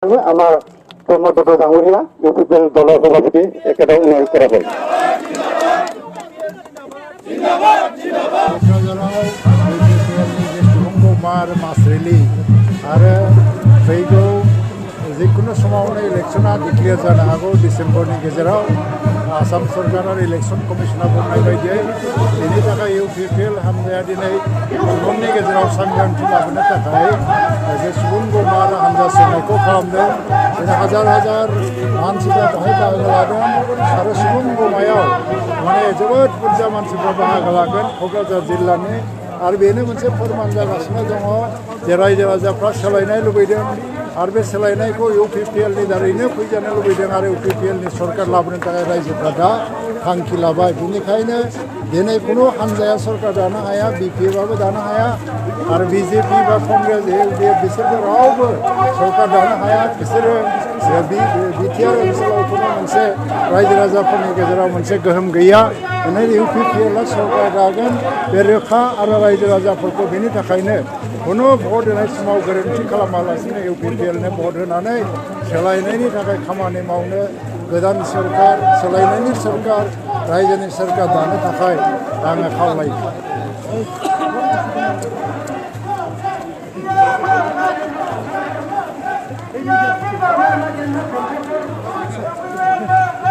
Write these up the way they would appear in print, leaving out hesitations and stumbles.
আমার প্রমোদ ডাঙরিয়া ইউপিপিএল দলের সভাপতি একেবারে অনুরোধ করা হয়। सुबुंगौमार मासरेलि आरो फैगौ जिखुनु समावनो इलेक्शना डिक्लेयार जानो हागौ डिसेम्बरनि गेजेराव आसाम सरकार आरो इलेक्शन कमिशना बुंनाय बायदियै बेनि थाखाय इउपिपिएल हानजाया दिनै सुबुंनि गेजेराव सांग्रांथि लाबोनो थाखाय जे सुबुंगौमार हानजा सोंनायखौ खालामदों दिनै हाजार हाजार मानसिफ्रा बेहाय बाहागो लादों आरो सुबुंगौमायाव माने जोबोद बुरजा मानसिफ्रा बाहागो लागोन क'क्राझार जिल्लानि आरो बेनो मोनसे फोरमान जागासिनो दङ जे रायजो राजाफ्रा सोलायनाय लुबैदों आरो बे सोलायनायखौ इउपिपिएलनि दारैनो फैजानो लुबैदों आरो इउपिपिएलनि सरकार लाबोनो थाखाय रायजोफ्रा दा थांखि लाबाय बेनिखायनो दिनै खुनु हानजाया सरकार दानो हाया बिपिएफआबो दानो हाया आरो बिजेपि बा कंग्रेस एलडिएफ बिसोरबो रावबो सरकार दानो हाया बिसोरो बिटिआर ओनसोलाव खुनु मोनसे रायजो राजाफोरनि गेजेराव मोनसे गोहोम गैया बेनिखायनो इउपिपिएलआ सरकार दागोन बे रोखा आरो रायजो राजाफोरखौ बेनि थाखायनो खुनु भट होनाय समाव गोरोन्थि खालामालासिनो इउपिपिएलनो भट होनानै सोलायनायनि थाखाय खामानि मावनो गोदान सरकार सोलायनायनि सरकार रायजोनि सरकार दानो थाखाय आङो खावलायो।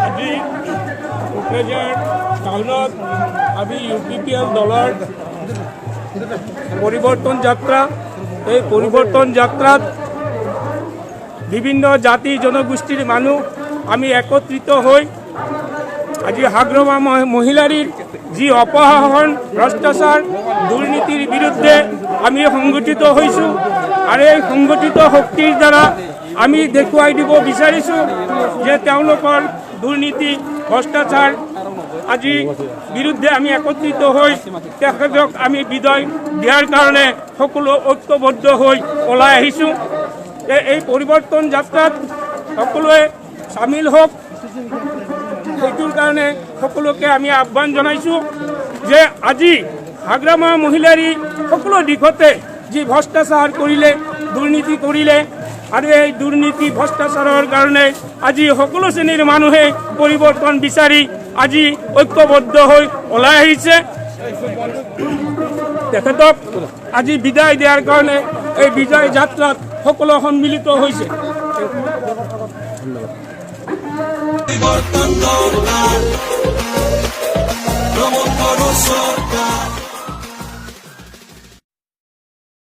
আজি কোকৰাঝাৰ টাউনত আমি ইউপিপিএল দলৰ পৰিৱৰ্তন যাত্ৰা এই পৰিৱৰ্তন যাত্ৰাত বিভিন্ন জাতি জনগোষ্ঠীৰ মানুহ আমি একত্ৰিত হৈ আজি হাগ্ৰমা মহিলাৰীৰ যি অপহৰণ ভ্ৰষ্টাচাৰ দুৰ্নীতিৰ বিৰুদ্ধে আমি সংগঠিত হৈছোঁ আৰু এই সংগঠিত শক্তিৰ দ্বাৰা আমি দেখুৱাই দিব বিচাৰিছোঁ যে তেওঁলোকৰ দুৰ্নীতি ভ্ৰষ্টাচাৰ আজি বিৰুদ্ধে আমি একত্ৰিত হৈ তেখেতক আমি বিজয় দিয়াৰ কাৰণে সকলো ঐক্যবদ্ধ হৈ ওলাই আহিছোঁ। এই পৰিৱৰ্তন যাত্ৰাত সকলোৱে চামিল হওক সেইটোৰ কাৰণে সকলোকে আমি আহ্বান জনাইছোঁ যে আজি হাগ্ৰামা মহিলাৰী সকলো দিশতে যি ভ্ৰষ্টাচাৰ কৰিলে দুৰ্নীতি কৰিলে আৰু এই দুৰ্নীতি ভ্ৰষ্টাচাৰৰ কাৰণে আজি সকলো শ্ৰেণীৰ মানুহে পৰিৱৰ্তন বিচাৰি আজি ঐক্যবদ্ধ হৈ ওলাই আহিছে। তেখেতক আজি বিদায় দিয়াৰ কাৰণে এই বিজয় যাত্ৰাত সকলো সন্মিলিত হৈছে। পৰিবৰ্তন দৰকাৰ, প্ৰমোদ বড় সৰকাৰ।